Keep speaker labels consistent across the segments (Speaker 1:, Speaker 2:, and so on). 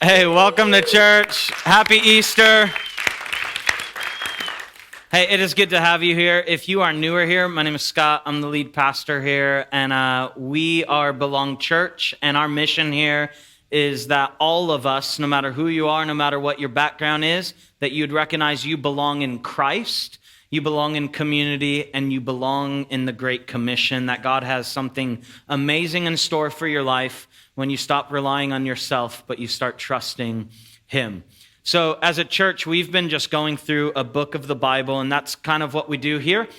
Speaker 1: Hey, welcome to church. Happy Easter. Hey, it is good to have you here. If you are newer here, my name is Scott. I'm the lead pastor here, and we are Belong Church, and our mission here is that all of us, no matter who you are, no matter what your background is, that you'd recognize you belong in Christ, you belong in community, and you belong in the Great Commission, that God has something amazing in store for your life when you stop relying on yourself, but you start trusting Him. So as a church, we've been just going through a book of the Bible, and that's kind of what we do here.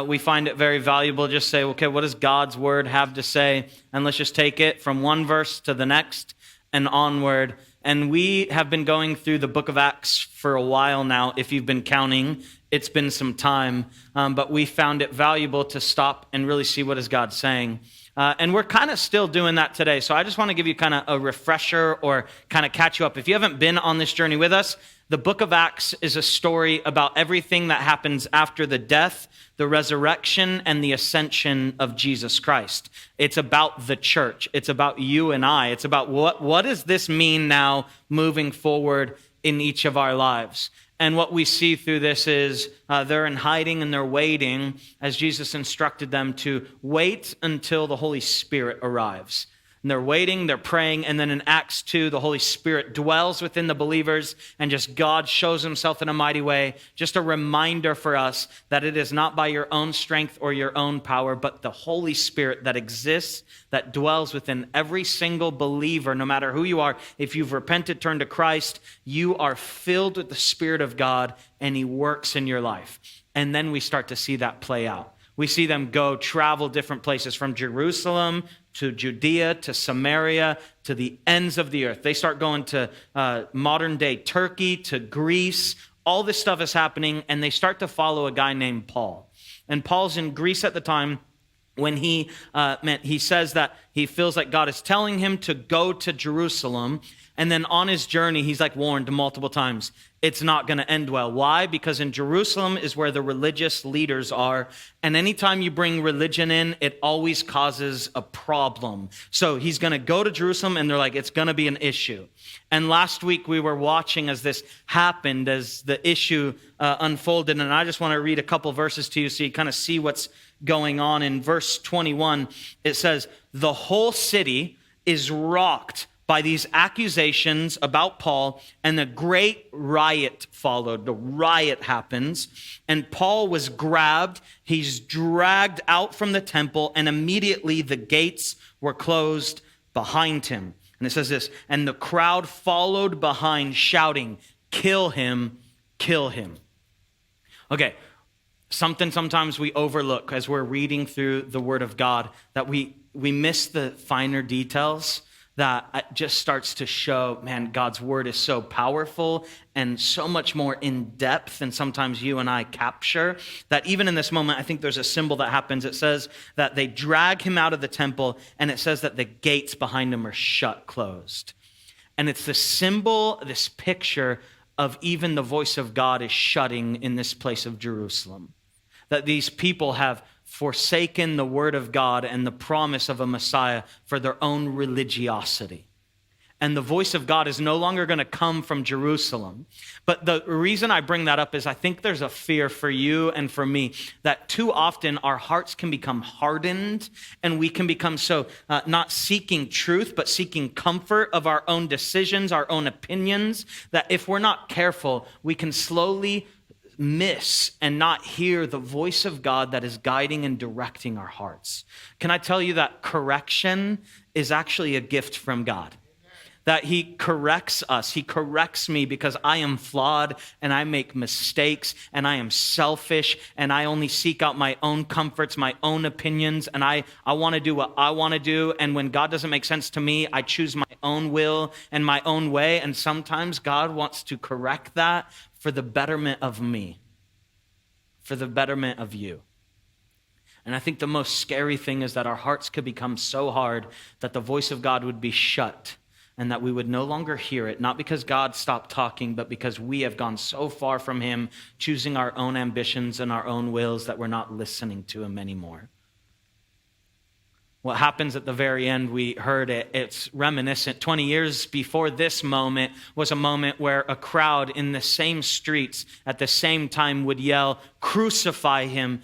Speaker 1: We find it very valuable to just say, okay, what does God's word have to say? And let's just take it from one verse to the next and onward. And we have been going through the book of Acts for a while now. If you've been counting, it's been some time. But we found it valuable to stop and really see what is God saying. And we're kind of still doing that today. So I just want to give you kind of a refresher or kind of catch you up. If you haven't been on this journey with us, the book of Acts is a story about everything that happens after the death, the resurrection, and the ascension of Jesus Christ. It's about the church. It's about you and I. It's about what does this mean now moving forward in each of our lives. And what we see through this is they're in hiding and they're waiting as Jesus instructed them to wait until the Holy Spirit arrives. And they're waiting, they're praying, and then in Acts 2, the Holy Spirit dwells within the believers and just God shows himself in a mighty way. Just a reminder for us that it is not by your own strength or your own power, but the Holy Spirit that exists, that dwells within every single believer, no matter who you are. If you've repented, turned to Christ, you are filled with the Spirit of God and He works in your life. And then we start to see that play out. We see them travel different places from Jerusalem to Judea to Samaria to the ends of the earth. They start going to modern day Turkey to Greece. All this stuff is happening, and they start to follow a guy named Paul. And Paul's in Greece at the time when he says that he feels like God is telling him to go to Jerusalem. And then on his journey, he's like warned multiple times, it's not going to end well. Why? Because in Jerusalem is where the religious leaders are. And anytime you bring religion in, it always causes a problem. So he's going to go to Jerusalem and they're like, it's going to be an issue. And last week we were watching as this happened, as the issue unfolded. And I just want to read a couple verses to you so you kind of see what's going on. In verse 21, it says, the whole city is rocked by these accusations about Paul, and a great riot followed. The riot happens, and Paul was grabbed. He's dragged out from the temple, and immediately the gates were closed behind him. And it says this, and the crowd followed behind, shouting, kill him, kill him. Okay, something sometimes we overlook as we're reading through the Word of God, that we miss the finer details that just starts to show, man, God's word is so powerful and so much more in depth than sometimes you and I capture, that even in this moment, I think there's a symbol that happens. It says that they drag him out of the temple, and it says that the gates behind him are closed. And it's the symbol, this picture of even the voice of God is shutting in this place of Jerusalem. That these people have forsaken the word of God and the promise of a Messiah for their own religiosity. And the voice of God is no longer going to come from Jerusalem. But the reason I bring that up is I think there's a fear for you and for me that too often our hearts can become hardened and we can become so not seeking truth, but seeking comfort of our own decisions, our own opinions, that if we're not careful, we can slowly miss and not hear the voice of God that is guiding and directing our hearts. Can I tell you that correction is actually a gift from God? That He corrects us. He corrects me because I am flawed and I make mistakes and I am selfish and I only seek out my own comforts, my own opinions, and I want to do what I want to do. And when God doesn't make sense to me, I choose my own will and my own way. And sometimes God wants to correct that for the betterment of me, for the betterment of you. And I think the most scary thing is that our hearts could become so hard that the voice of God would be shut and that we would no longer hear it, not because God stopped talking, but because we have gone so far from Him, choosing our own ambitions and our own wills that we're not listening to Him anymore. What happens at the very end, we heard it, it's reminiscent. 20 years before this moment was a moment where a crowd in the same streets at the same time would yell, crucify him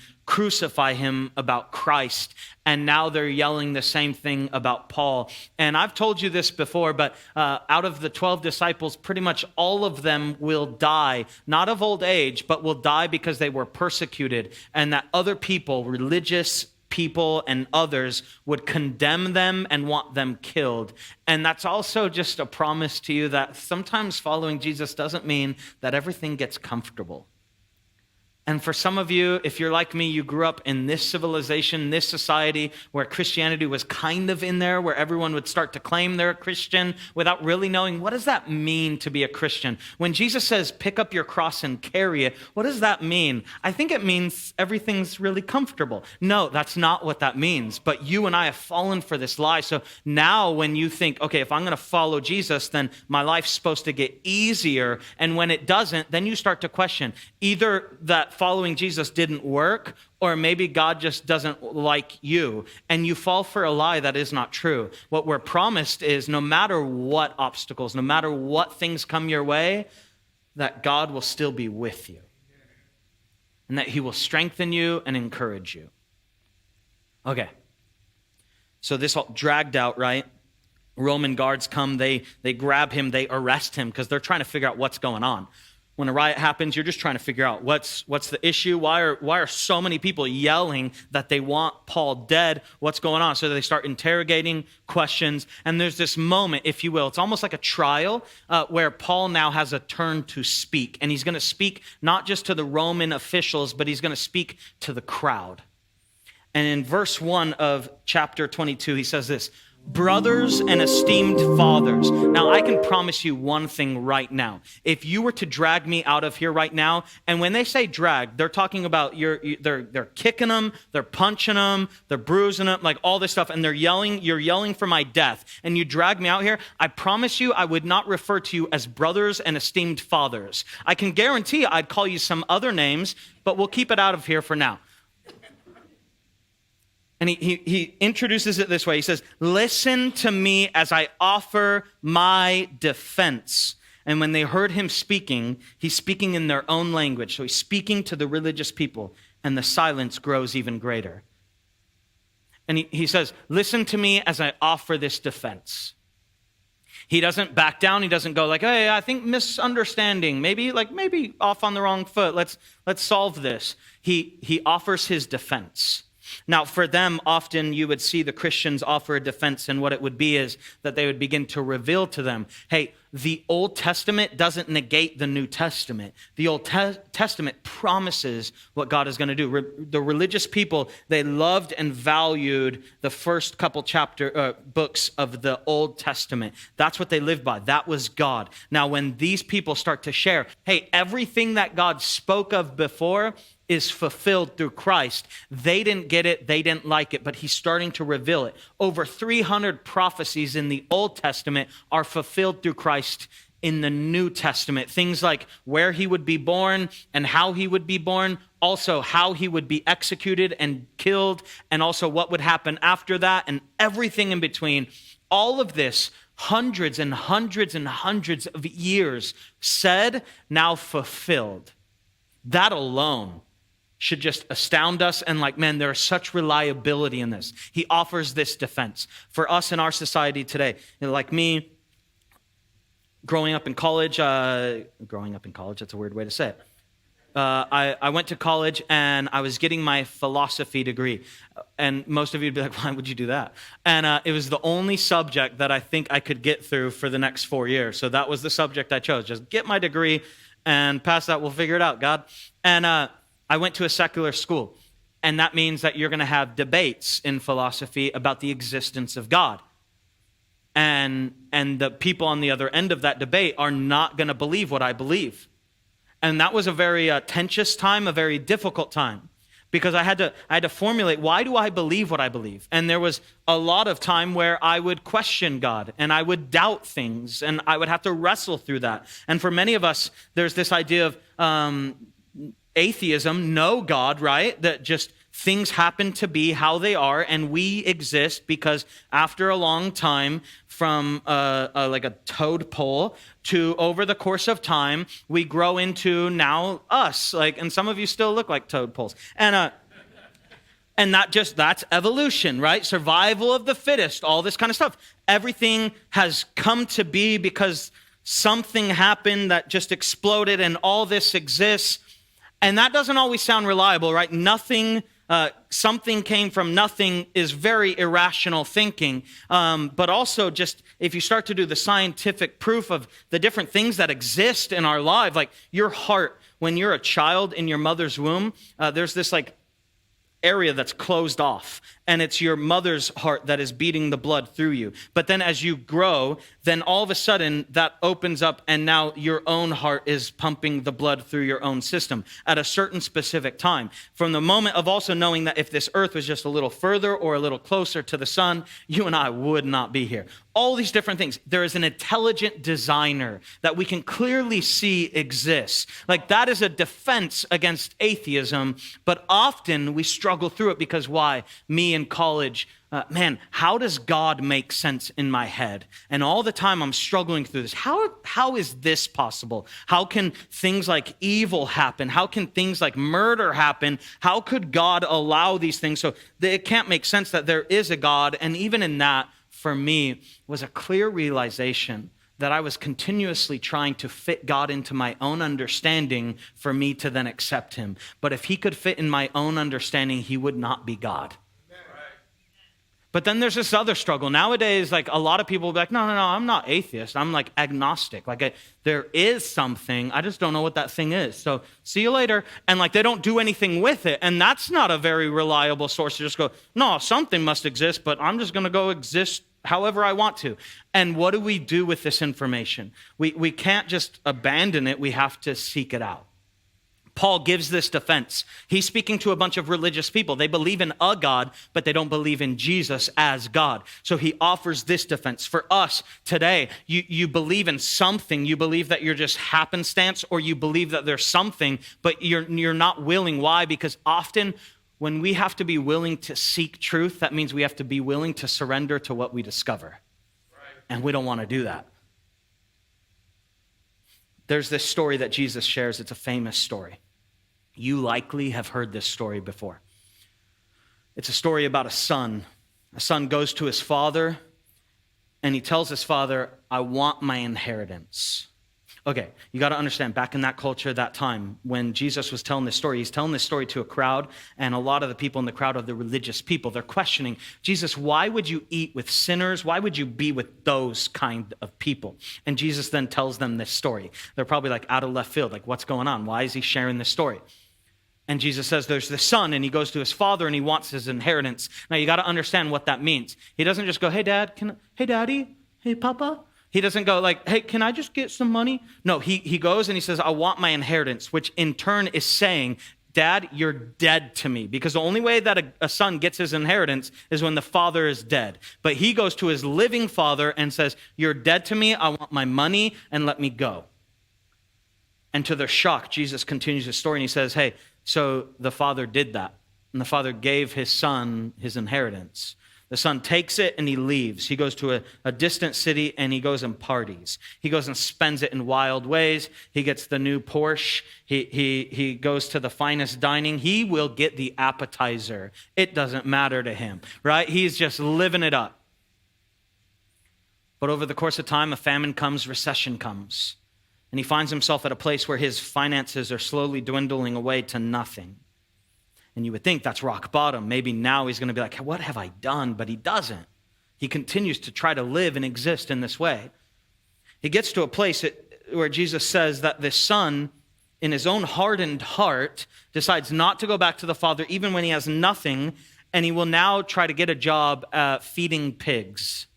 Speaker 1: about Christ. And now they're yelling the same thing about Paul. And I've told you this before, but out of the 12 disciples, pretty much all of them will die, not of old age, but will die because they were persecuted, and that other people, religious people and others, would condemn them and want them killed. And that's also just a promise to you that sometimes following Jesus doesn't mean that everything gets comfortable. And for some of you, if you're like me, you grew up in this civilization, this society where Christianity was kind of in there, where everyone would start to claim they're a Christian without really knowing, what does that mean to be a Christian? When Jesus says, pick up your cross and carry it, what does that mean? I think it means everything's really comfortable. No, that's not what that means. But you and I have fallen for this lie. So now when you think, okay, if I'm going to follow Jesus, then my life's supposed to get easier. And when it doesn't, then you start to question either that following Jesus didn't work, or maybe God just doesn't like you, and you fall for a lie that is not true. What we're promised is no matter what obstacles, no matter what things come your way, that God will still be with you, and that he will strengthen you and encourage you. Okay, so this all dragged out, right? Roman guards come, they grab him, they arrest him because they're trying to figure out what's going on. When a riot happens, you're just trying to figure out what's the issue. Why are so many people yelling that they want Paul dead? What's going on? So they start interrogating questions. And there's this moment, if you will, it's almost like a trial where Paul now has a turn to speak. And he's going to speak not just to the Roman officials, but he's going to speak to the crowd. And in verse 1 of chapter 22, he says this: brothers and esteemed fathers. Now, I can promise you one thing right now. If you were to drag me out of here right now, and when they say drag, they're talking about they're kicking them, they're punching them, they're bruising them, like all this stuff, and you're yelling for my death, and you drag me out here, I promise you I would not refer to you as brothers and esteemed fathers. I can guarantee I'd call you some other names, but we'll keep it out of here for now. And he introduces it this way. He says, listen to me as I offer my defense. And when they heard him speaking, he's speaking in their own language. So he's speaking to the religious people, and the silence grows even greater. And he says, listen to me as I offer this defense. He doesn't back down. He doesn't go like, hey, I think misunderstanding, maybe off on the wrong foot. Let's solve this. He offers his defense. Now, for them, often you would see the Christians offer a defense, and what it would be is that they would begin to reveal to them, hey, the Old Testament doesn't negate the New Testament. The Old Testament promises what God is going to do. The religious people, they loved and valued the first couple books of the Old Testament. That's what they lived by. That was God. Now, when these people start to share, hey, everything that God spoke of before is fulfilled through Christ. They didn't get it. They didn't like it, but he's starting to reveal it. Over 300 prophecies in the Old Testament are fulfilled through Christ in the New Testament. Things like where he would be born and how he would be born, also how he would be executed and killed, and also what would happen after that, and everything in between. All of this, hundreds and hundreds and hundreds of years said, now fulfilled. That alone should just astound us, and like, man, there is such reliability in this. He offers this defense. For us in our society today, like me, growing up in college, that's a weird way to say it. I went to college and I was getting my philosophy degree. And most of you would be like, why would you do that? And it was the only subject that I think I could get through for the next 4 years. So that was the subject I chose. Just get my degree and pass that. We'll figure it out, God. And I went to a secular school. And that means that you're going to have debates in philosophy about the existence of God. And the people on the other end of that debate are not going to believe what I believe. And that was a very tenuous time, a very difficult time, because I had to formulate, why do I believe what I believe? And there was a lot of time where I would question God and I would doubt things and I would have to wrestle through that. And for many of us, there's this idea of atheism, no God, right? That just things happen to be how they are, and we exist because after a long time, from like a toad pole to over the course of time, we grow into now us. Like, and some of you still look like toad poles. And that's evolution, right? Survival of the fittest, all this kind of stuff. Everything has come to be because something happened that just exploded and all this exists. And that doesn't always sound reliable, right? Something came from nothing is very irrational thinking. But also just if you start to do the scientific proof of the different things that exist in our life, like your heart, when you're a child in your mother's womb, there's this like area that's closed off, and it's your mother's heart that is beating the blood through you. But then as you grow, then all of a sudden that opens up, and now your own heart is pumping the blood through your own system at a certain specific time. From the moment of also knowing that if this earth was just a little further or a little closer to the sun, you and I would not be here. All these different things. There is an intelligent designer that we can clearly see exists. Like, that is a defense against atheism, but often we struggle through it because why? Me in college, man, how does God make sense in my head? And all the time I'm struggling through this. How is this possible? How can things like evil happen? How can things like murder happen? How could God allow these things? So it can't make sense that there is a God. And even in that, for me, was a clear realization that I was continuously trying to fit God into my own understanding for me to then accept him. But if he could fit in my own understanding, he would not be God. But then there's this other struggle. Nowadays, like a lot of people will be like, no, I'm not atheist. I'm like agnostic. Like there is something. I just don't know what that thing is. So see you later. And like they don't do anything with it. And that's not a very reliable source to just go, no, something must exist, but I'm just going to go exist however I want to. And what do we do with this information? We can't just abandon it. We have to seek it out. Paul gives this defense. He's speaking to a bunch of religious people. They believe in a God, but they don't believe in Jesus as God. So he offers this defense. For us today, you believe in something. You believe that you're just happenstance, or you believe that there's something, but you're not willing. Why? Because often when we have to be willing to seek truth, that means we have to be willing to surrender to what we discover. Right. And we don't want to do that. There's this story that Jesus shares. It's a famous story. You likely have heard this story before. It's a story about a son. A son goes to his father, and he tells his father, I want my inheritance. Okay, you got to understand, back in that culture, that time, when Jesus was telling this story, he's telling this story to a crowd, and a lot of the people in the crowd are the religious people. They're questioning, Jesus, why would you eat with sinners? Why would you be with those kind of people? And Jesus then tells them this story. They're probably like out of left field, like what's going on? Why is he sharing this story? And Jesus says there's the son, and he goes to his father, and he wants his inheritance. Now, you got to understand what that means. He doesn't just go, hey, Dad, hey, Daddy, hey, Papa. He doesn't go like, hey, can I just get some money? No, he goes and he says, I want my inheritance, which in turn is saying, Dad, you're dead to me. Because the only way that a son gets his inheritance is when the father is dead. But he goes to his living father and says, you're dead to me. I want my money and let me go. And to their shock, Jesus continues his story and he says, hey, so the father did that. And the father gave his son his inheritance. The son takes it and he leaves. He goes to a distant city and he goes and parties. He goes and spends it in wild ways. He gets the new Porsche. He goes to the finest dining. He will get the appetizer. It doesn't matter to him, right? He's just living it up. But over the course of time, a famine comes, recession comes. And he finds himself at a place where his finances are slowly dwindling away to nothing. And you would think that's rock bottom. Maybe now he's going to be like, what have I done? But he doesn't. He continues to try to live and exist in this way. He gets to a place where Jesus says that this son, in his own hardened heart, decides not to go back to the father even when he has nothing, and he will now try to get a job feeding pigs.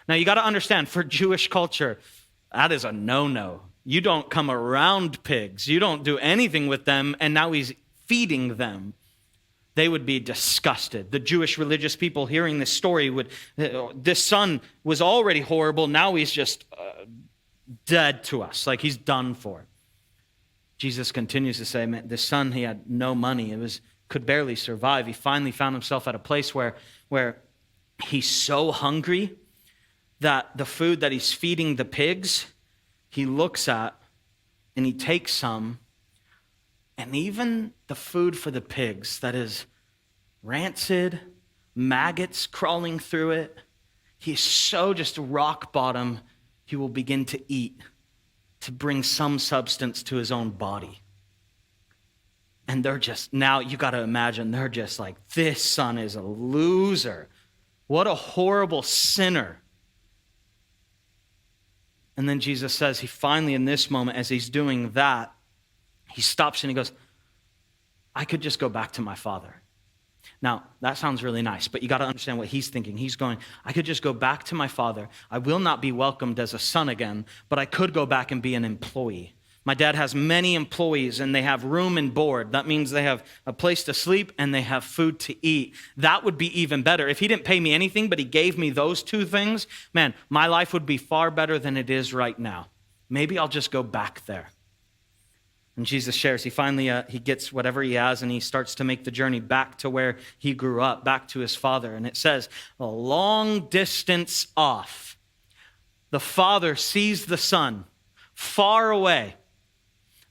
Speaker 1: Now, you got to understand, for Jewish culture, that is a no-no. You don't come around pigs. You don't do anything with them, and now he's feeding them. They would be disgusted. The Jewish religious people hearing this story this son was already horrible. Now he's just dead to us, like he's done for. Jesus continues to say, man, this son, he had no money. It was could barely survive. He finally found himself at a place where he's so hungry that the food that he's feeding the pigs, he looks at and he takes some, and even the food for the pigs that is rancid, maggots crawling through it, he's so just rock bottom, he will begin to eat to bring some substance to his own body. And they're just, now you got to imagine, they're just like, this son is a loser. What a horrible sinner. And then Jesus says, he finally, in this moment, as he's doing that, he stops and he goes, I could just go back to my father. Now, that sounds really nice, but you got to understand what he's thinking. He's going, I could just go back to my father. I will not be welcomed as a son again, but I could go back and be an employee. My dad has many employees and they have room and board. That means they have a place to sleep and they have food to eat. That would be even better. If he didn't pay me anything, but he gave me those two things, man, my life would be far better than it is right now. Maybe I'll just go back there. And Jesus shares, he finally, he gets whatever he has and he starts to make the journey back to where he grew up, back to his father. And it says, a long distance off, the father sees the son far away.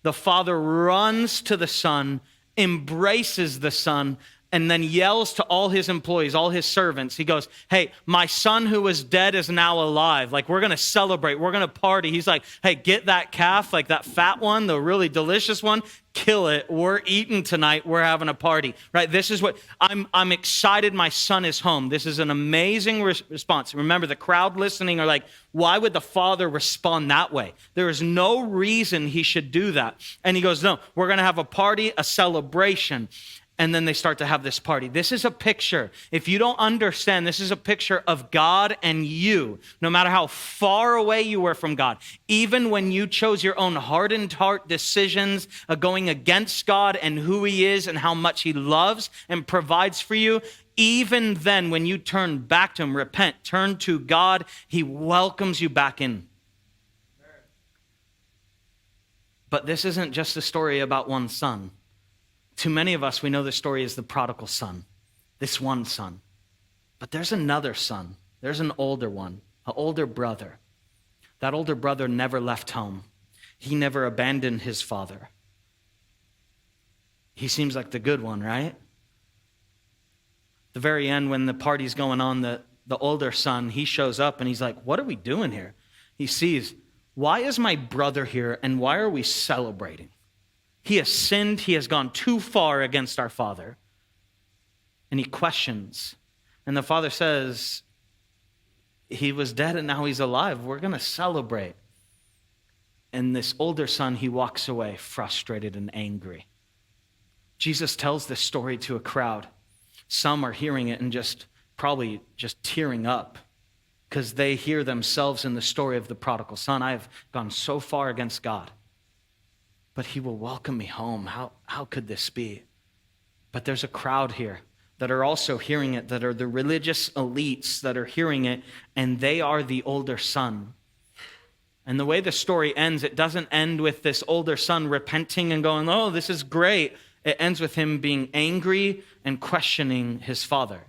Speaker 1: The father runs to the son, embraces the son, and then yells to all his employees, all his servants. He goes, hey, my son who was dead is now alive. Like, we're going to celebrate. We're going to party. He's like, hey, get that calf, like that fat one, the really delicious one. Kill it. We're eating tonight. We're having a party, right? This is what I'm excited. My son is home. This is an amazing response. Remember, the crowd listening are like, why would the father respond that way? There is no reason he should do that. And he goes, no, we're going to have a party, a celebration. And then they start to have this party. This is a picture. If you don't understand, this is a picture of God and you. No matter how far away you were from God, even when you chose your own hardened heart decisions of going against God and who he is and how much he loves and provides for you, even then when you turn back to him, repent, turn to God, he welcomes you back in. But this isn't just a story about one son. Too many of us, we know the story is the prodigal son, this one son. But there's another son. There's an older one, an older brother. That older brother never left home. He never abandoned his father. He seems like the good one, right? The very end, when the party's going on, the older son, he shows up and he's like, what are we doing here? He sees, why is my brother here and why are we celebrating? He has sinned. He has gone too far against our father. And he questions. And the father says, he was dead and now he's alive. We're going to celebrate. And this older son, he walks away frustrated and angry. Jesus tells this story to a crowd. Some are hearing it and probably tearing up because they hear themselves in the story of the prodigal son. I've gone so far against God, but he will welcome me home. How could this be? But there's a crowd here that are also hearing it, that are the religious elites that are hearing it, and they are the older son. And the way the story ends, it doesn't end with this older son repenting and going, oh, this is great. It ends with him being angry and questioning his father.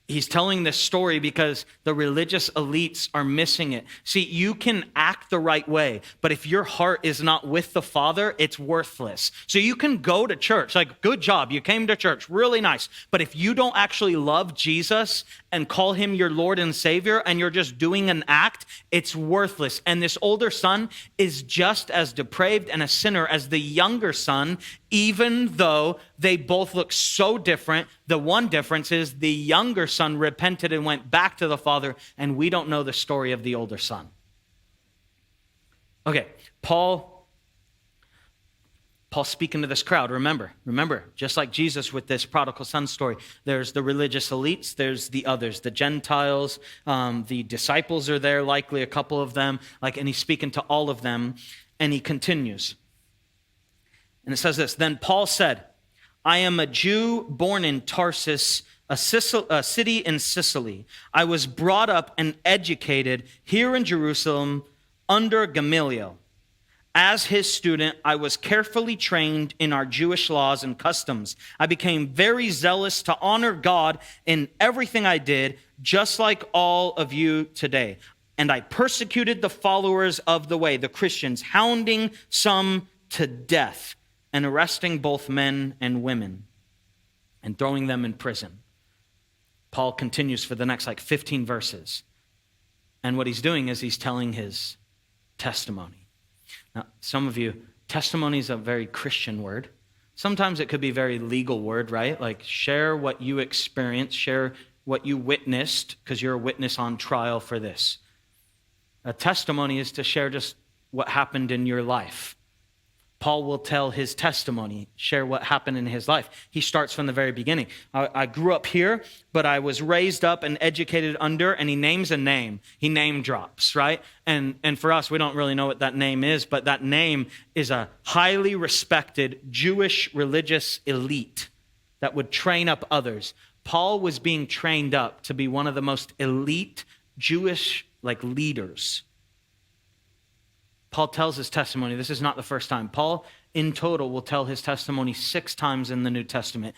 Speaker 1: He's telling this story because the religious elites are missing it. See, you can act the right way, but if your heart is not with the Father, it's worthless. So you can go to church, like, good job, you came to church, really nice. But if you don't actually love Jesus and call him your Lord and Savior, and you're just doing an act, it's worthless. And this older son is just as depraved and a sinner as the younger son, even though they both look so different. The one difference is the younger son repented and went back to the father, and we don't know the story of the older son. Okay, Paul speaking to this crowd. Remember, just like Jesus with this prodigal son story, there's the religious elites, there's the others, the Gentiles, the disciples are there, likely a couple of them, and he's speaking to all of them, and he continues. And it says this, then Paul said, I am a Jew born in Tarsus, a city in Sicily. I was brought up and educated here in Jerusalem under Gamaliel. As his student, I was carefully trained in our Jewish laws and customs. I became very zealous to honor God in everything I did, just like all of you today. And I persecuted the followers of the way, the Christians, hounding some to death and arresting both men and women and throwing them in prison. Paul continues for the next 15 verses. And what he's doing is he's telling his testimony. Now, some of you, testimony is a very Christian word. Sometimes it could be a very legal word, right? Like share what you experienced, share what you witnessed, because you're a witness on trial for this. A testimony is to share just what happened in your life. Paul will tell his testimony, share what happened in his life. He starts from the very beginning. I grew up here, but I was raised up and educated under, and he names a name. He name drops, right? And for us, we don't really know what that name is, but that name is a highly respected Jewish religious elite that would train up others. Paul was being trained up to be one of the most elite Jewish leaders. Paul tells his testimony. This is not the first time. Paul, in total, will tell his testimony 6 times in the New Testament.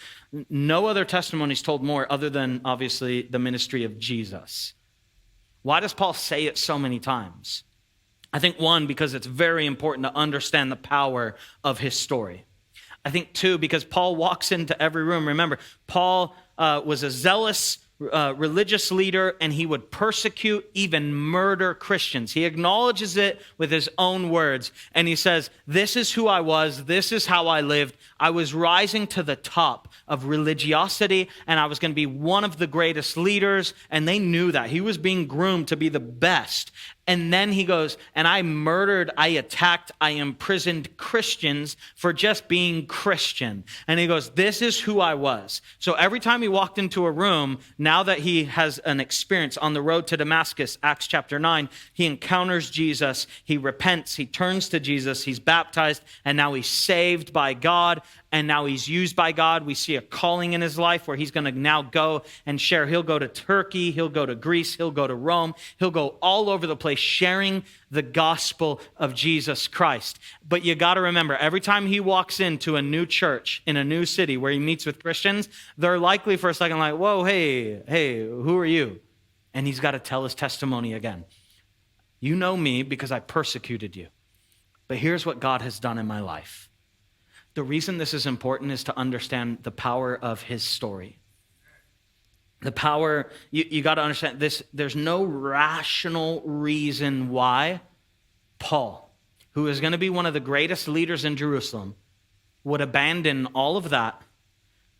Speaker 1: No other testimony is told more other than, obviously, the ministry of Jesus. Why does Paul say it so many times? I think, 1, because it's very important to understand the power of his story. I think, 2, because Paul walks into every room. Remember, Paul was a zealous religious leader, and he would persecute, even murder Christians. He acknowledges it with his own words, and he says, this is who I was, this is how I lived. I was rising to the top of religiosity, and I was going to be one of the greatest leaders, and they knew that. He was being groomed to be the best. And then he goes, and I murdered, I attacked, I imprisoned Christians for just being Christian. And he goes, this is who I was. So every time he walked into a room, now that he has an experience on the road to Damascus, Acts chapter 9, he encounters Jesus, he repents, he turns to Jesus, he's baptized, and now he's saved by God, and now he's used by God. We see a calling in his life where he's going to now go and share. He'll go to Turkey, he'll go to Greece, he'll go to Rome, he'll go all over the place sharing the gospel of Jesus Christ. But you got to remember, every time he walks into a new church in a new city where he meets with Christians, they're likely for a second like, whoa, hey, who are you? And he's got to tell his testimony again. You know me because I persecuted you. But here's what God has done in my life. The reason this is important is to understand the power of his story. The power, you got to understand this, there's no rational reason why Paul, who is going to be one of the greatest leaders in Jerusalem, would abandon all of that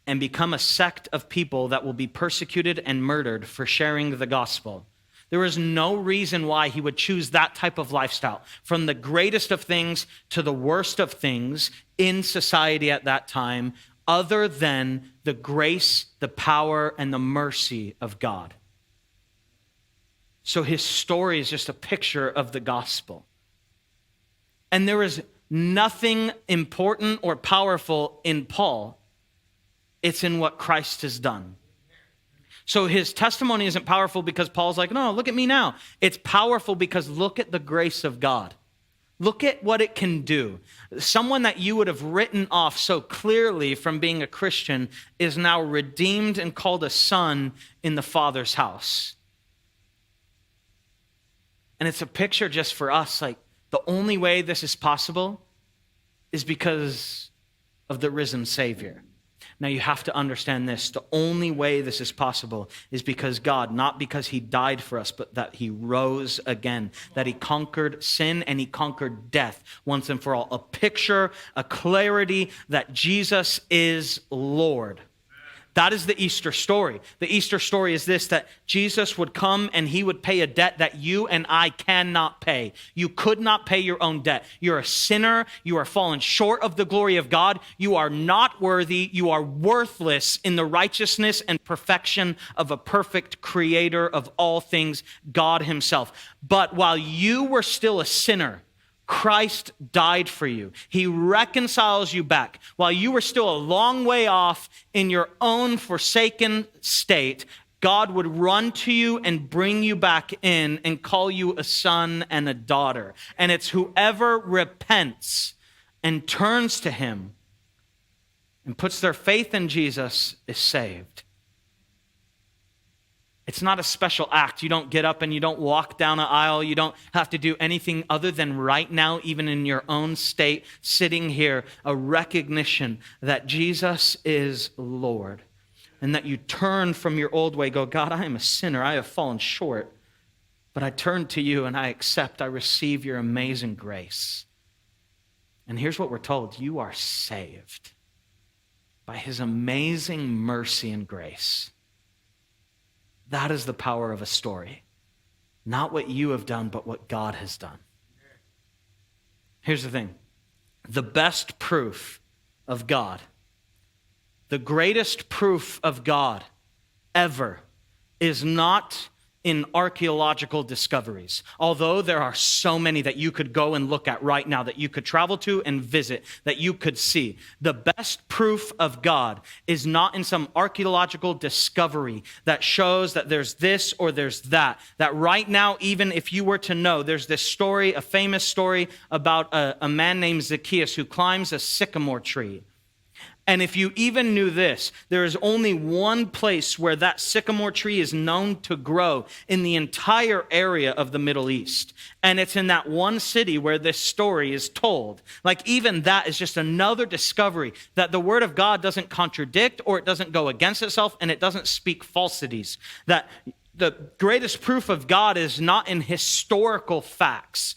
Speaker 1: and become a sect of people that will be persecuted and murdered for sharing the gospel. There is no reason why he would choose that type of lifestyle, from the greatest of things to the worst of things in society at that time, other than the grace, the power, and the mercy of God. So his story is just a picture of the gospel. And there is nothing important or powerful in Paul. It's in what Christ has done. So his testimony isn't powerful because Paul's like, no, look at me now. It's powerful because look at the grace of God. Look at what it can do. Someone that you would have written off so clearly from being a Christian is now redeemed and called a son in the Father's house. And it's a picture just for us, like the only way this is possible is because of the risen Savior. Now you have to understand this. The only way this is possible is because God, not because he died for us, but that he rose again, that he conquered sin and he conquered death once and for all. A picture, a clarity that Jesus is Lord. That is the Easter story. The Easter story is this, that Jesus would come and he would pay a debt that you and I cannot pay. You could not pay your own debt. You're a sinner. You are fallen short of the glory of God. You are not worthy. You are worthless in the righteousness and perfection of a perfect creator of all things, God himself. But while you were still a sinner, Christ died for you. He reconciles you back. While you were still a long way off in your own forsaken state, God would run to you and bring you back in and call you a son and a daughter. And it's whoever repents and turns to him and puts their faith in Jesus is saved. It's not a special act. You don't get up and you don't walk down an aisle. You don't have to do anything other than right now, even in your own state, sitting here, a recognition that Jesus is Lord. And that you turn from your old way, go, God, I am a sinner. I have fallen short. But I turn to you and I accept, I receive your amazing grace. And here's what we're told. You are saved by his amazing mercy and grace. That is the power of a story. Not what you have done, but what God has done. Here's the thing. The best proof of God, the greatest proof of God ever is not in archaeological discoveries. Although there are so many that you could go and look at right now, that you could travel to and visit, that you could see. The best proof of God is not in some archaeological discovery that shows that there's this or there's that. That right now, even if you were to know, there's this story, a famous story about a man named Zacchaeus who climbs a sycamore tree. And if you even knew this, there is only one place where that sycamore tree is known to grow in the entire area of the Middle East. And it's in that one city where this story is told. Like even that is just another discovery that the word of God doesn't contradict or it doesn't go against itself and it doesn't speak falsities. That the greatest proof of God is not in historical facts.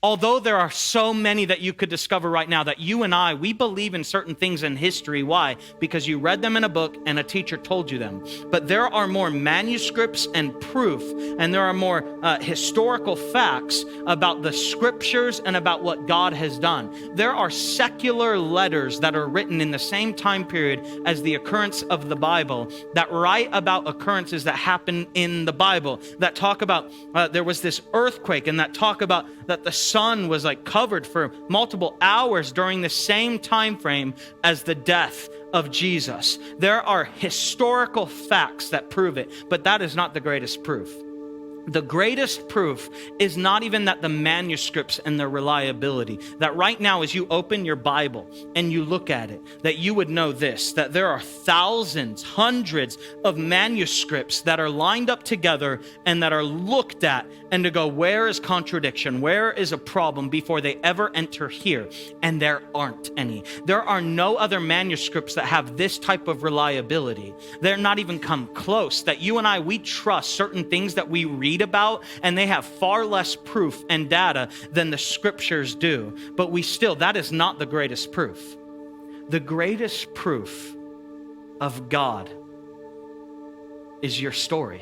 Speaker 1: Although there are so many that you could discover right now that you and I, we believe in certain things in history. Why? Because you read them in a book and a teacher told you them. But there are more manuscripts and proof, and there are more historical facts about the scriptures and about what God has done. There are secular letters that are written in the same time period as the occurrence of the Bible that write about occurrences that happen in the Bible, that talk about there was this earthquake, and that talk about that the sun was like covered for multiple hours during the same time frame as the death of Jesus. There are historical facts that prove it, but that is not the greatest proof. The greatest proof is not even that the manuscripts and their reliability, that right now as you open your Bible and you look at it, that you would know this, that there are thousands, hundreds of manuscripts that are lined up together and that are looked at and to go, where is contradiction? Where is a problem before they ever enter here? And there aren't any. There are no other manuscripts that have this type of reliability. They're not even come close. That you and I, we trust certain things that we read about, and they have far less proof and data than the scriptures do. But we still, that is not the greatest proof. The greatest proof of God is your story.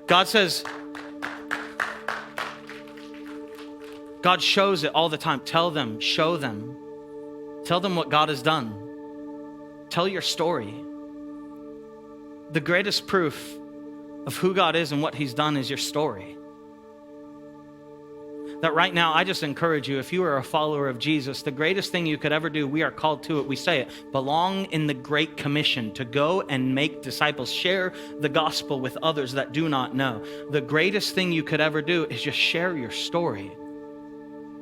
Speaker 1: God says, God shows it all the time. Tell them, show them. Tell them what God has done. Tell your story. The greatest proof of who God is and what he's done is your story. That right now, I just encourage you, if you are a follower of Jesus, the greatest thing you could ever do, we are called to it, we say it, belong in the Great Commission, to go and make disciples, share the gospel with others that do not know. The greatest thing you could ever do is just share your story.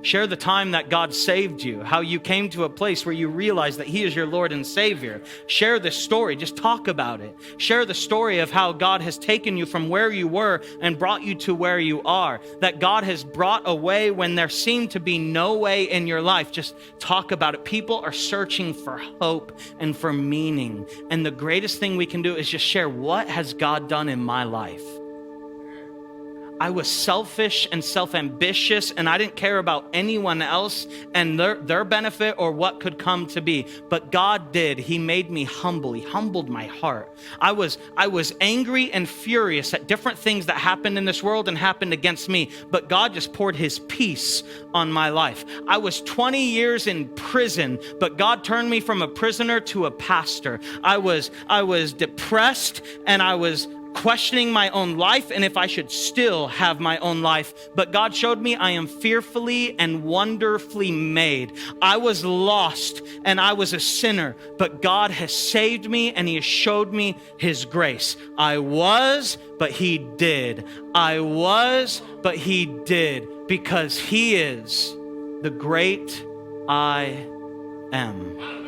Speaker 1: Share the time that God saved you, how you came to a place where you realize that he is your Lord and Savior. Share this story. Just talk about it. Share the story of how God has taken you from where you were and brought you to where you are. That God has brought a way when there seemed to be no way in your life. Just talk about it. People are searching for hope and for meaning. And the greatest thing we can do is just share, what has God done in my life? I was selfish and self-ambitious, and I didn't care about anyone else and their benefit or what could come to be. But God did. He made me humble. He humbled my heart. I was angry and furious at different things that happened in this world and happened against me. But God just poured his peace on my life. I was 20 years in prison, but God turned me from a prisoner to a pastor. I was depressed and I was questioning my own life and if I should still have my own life. But God showed me I am fearfully and wonderfully made. I was lost and I was a sinner, but God has saved me and he has showed me his grace. I was, but he did. I was, but he did, because he is the great I am.